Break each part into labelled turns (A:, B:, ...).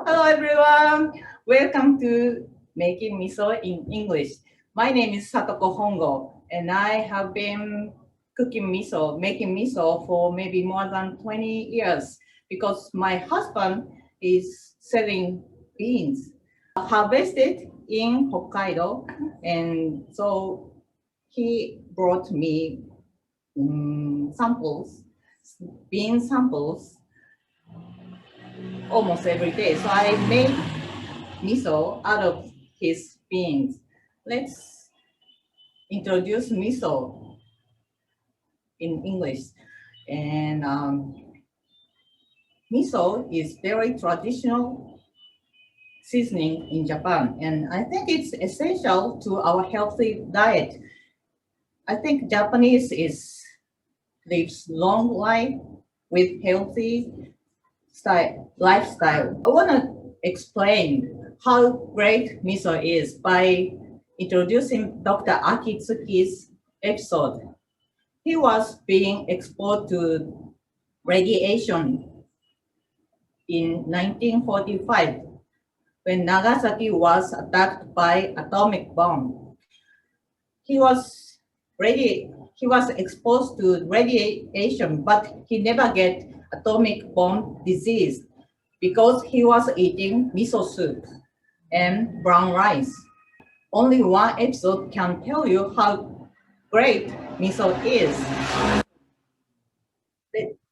A: Hello everyone, welcome to Making Miso in English. My name is Satoko Hongo and I have been making miso for maybe more than 20 years because my husband is selling beans harvested in Hokkaido, and so he brought me bean samples almost every day. So I made miso out of his beans. Let's introduce miso in English. And miso is very traditional seasoning in Japan, and I think it's essential to our healthy diet. I think Japanese is lives long life with healthy lifestyle. I want to explain how great miso is by introducing Dr. Akitsuki's episode. He was being exposed to radiation in 1945 when Nagasaki was attacked by atomic bomb. He was he was exposed to radiation, but he never get atomic bomb disease because he was eating miso soup and brown rice. Only one episode can tell you how great miso is.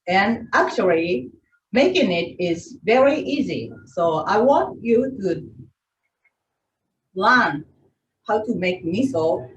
A: And actually, making it is very easy. So I want you to learn how to make miso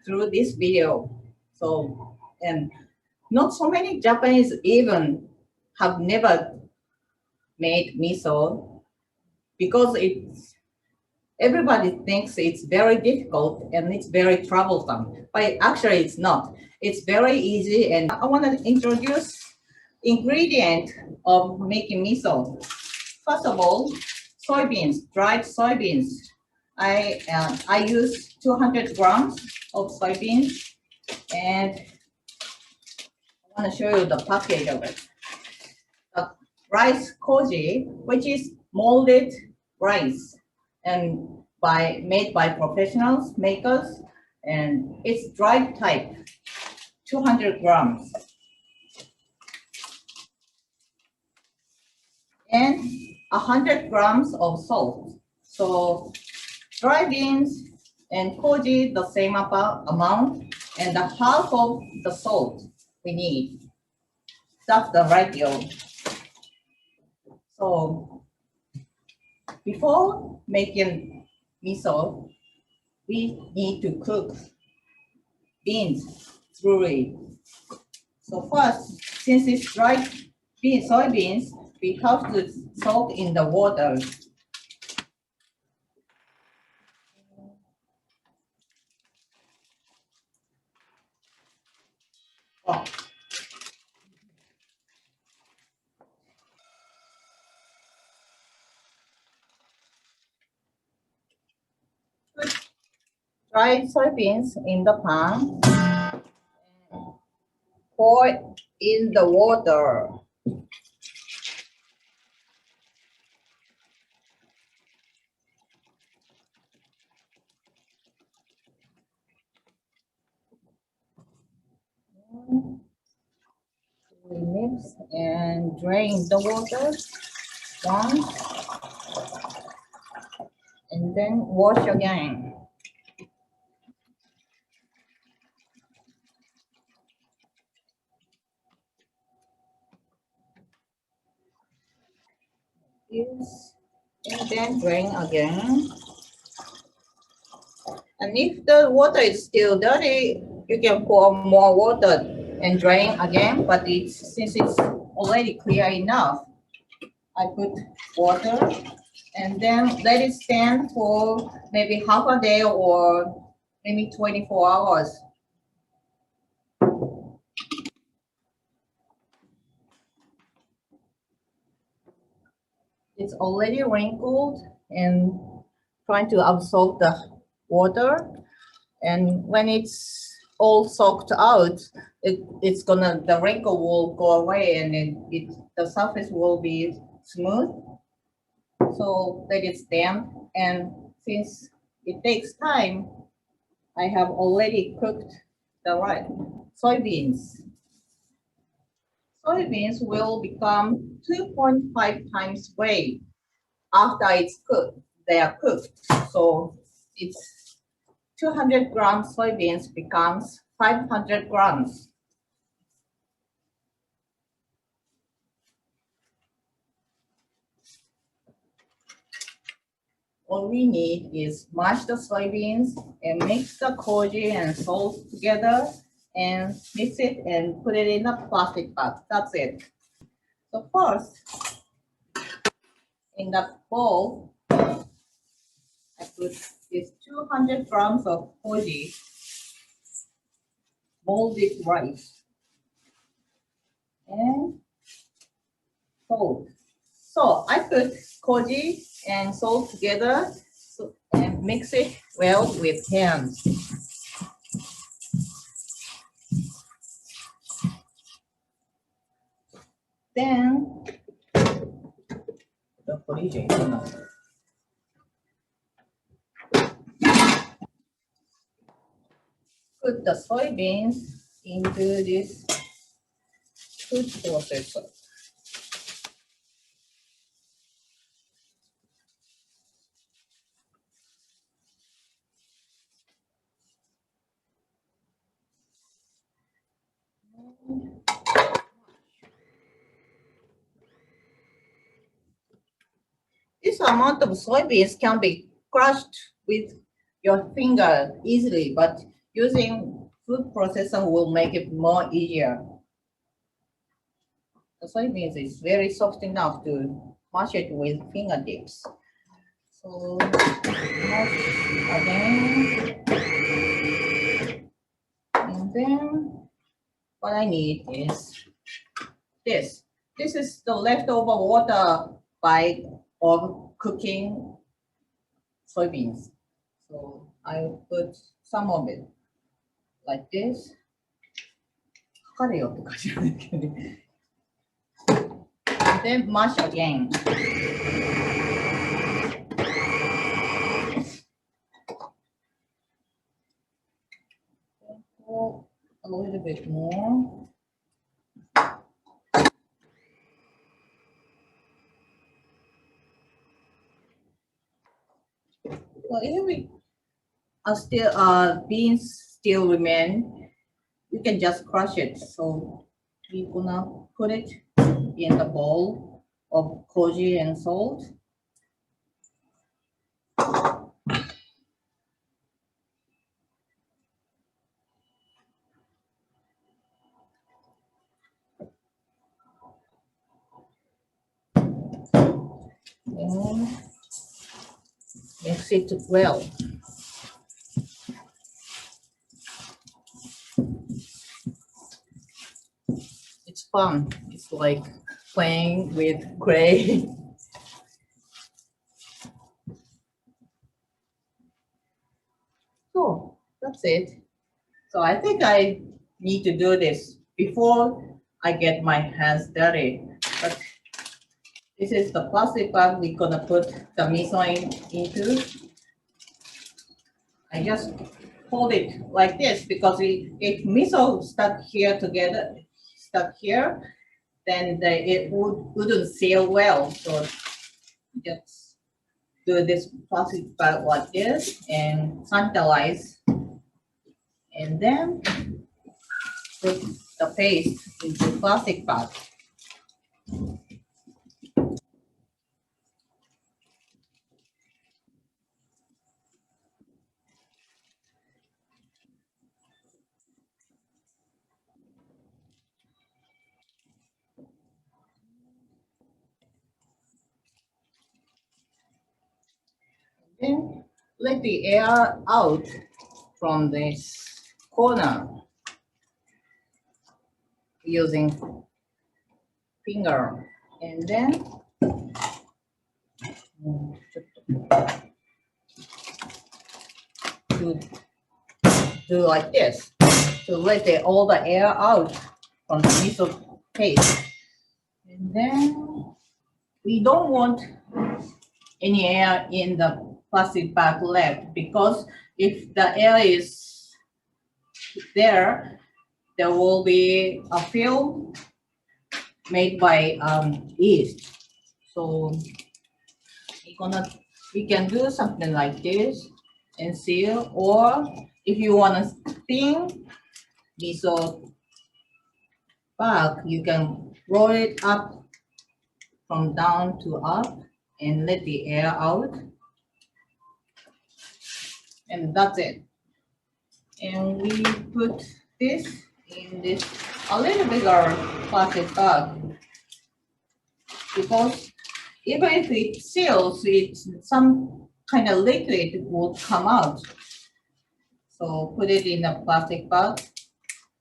A: through this video. So, and not so many Japanese even have never made miso because everybody thinks it's very difficult and it's very troublesome, but actually it's not. It's very easy, and I want to introduce ingredient of making miso. First of all, soybeans, dried soybeans. I use 200 grams of soybeans, and I want to show you the package of it. The rice koji, which is molded rice, and made by professionals makers, and it's dried type, 200 grams, and 100 grams of salt. So dry beans and koji the same amount, and the half of the salt we need. That's the ratio. So before making miso, we need to cook beans thoroughly. So first, since it's dried soybeans, we have to soak in the water. Oh. Put dried soybeans in the pan. Pour in the water. We mix and drain the water once, and then wash again. Yes, and then drain again. And if the water is still dirty, you can pour more water and drain again, but since it's already clear enough, I put water and then let it stand for maybe half a day or maybe 24 hours. It's already wrinkled and trying to absorb the water. And when it's all soaked out, the wrinkle will go away, and the surface will be smooth. So let it stand. And since it takes time, I have already cooked the right soybeans. Soybeans will become 2.5 times weight after it's cooked. They are cooked. So it's 200 grams soybeans becomes 500 grams. All we need is mash the soybeans and mix the koji and salt together and mix it and put it in a plastic bag. That's it. So first, in the bowl, I put this 200 grams of koji molded rice and salt. So I put koji and salt together and mix it well with hands. Then put the soybeans into this food processor. This amount of soybeans can be crushed with your finger easily, but using food processor will make it more easier. The soybeans is very soft enough to mash it with fingertips. So mash again. And then what I need is this. This is the leftover water by of cooking soybeans. So I put some of it like this. かかれよって感じなんだけどね。And then mash again. A little bit more. Well, if we are still beans still remain, you can just crush it. So we're gonna put it in the bowl of koji and salt. And mix it well. It's fun. It's like playing with clay. So that's it. So I think I need to do this before I get my hands dirty. But this is the plastic bag we're gonna put the miso into. I just hold it like this because if miso stuck here together, stuck here, then it wouldn't seal well. So just do this plastic bag like this and sanitize, and then put the paste into plastic bag. Then let the air out from this corner using finger, and then do like this to let all the air out from the miso paste. And then we don't want any air in the plastic bag left, because if the air is there, there will be a film made by yeast. So we can do something like this and seal, or if you want to thin miso bag, you can roll it up from down to up and let the air out. And that's it. And we put this in this a little bigger plastic bag, because even if it seals, it's some kind of liquid will come out. So put it in a plastic bag,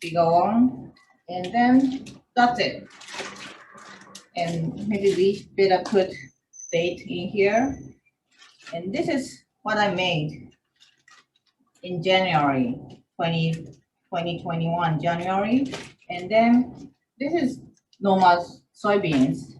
A: bigger one, and then that's it. And maybe we better put date in here. And this is what I made in January 2021, January. And then this is normal soybeans.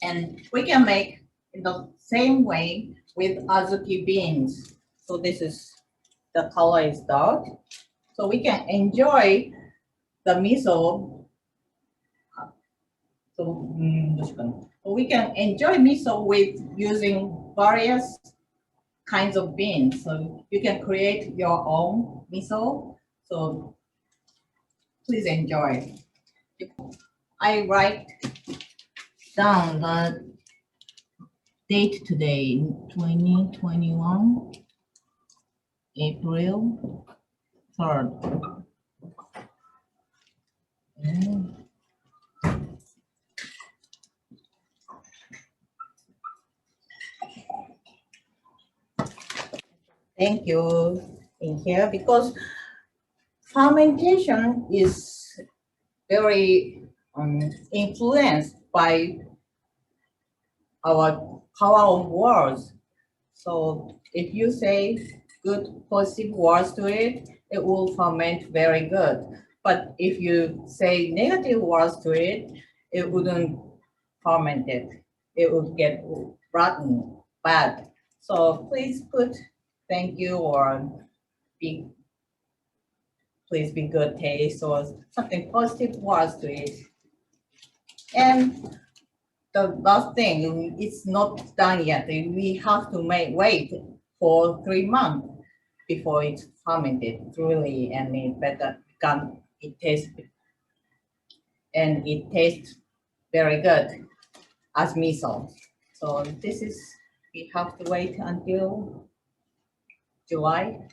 A: And we can make in the same way with azuki beans. So this is, the color is dark. So we can enjoy the miso. So we can enjoy miso with using various kinds of beans. So you can create your own miso. So please enjoy. I write down the date today, 2021, April 3rd. Thank you in here, because fermentation is very influenced by our power of words. So if you say good positive words to it, it will ferment very good. But if you say negative words to it, it wouldn't ferment it. It would get rotten, bad. So please put thank you, or be, please be good taste, or something positive words to it. And the last thing, it's not done yet. We have to wait for 3 months before it's fermented truly, and it tastes, and it tastes very good as miso. So this is, we have to wait until July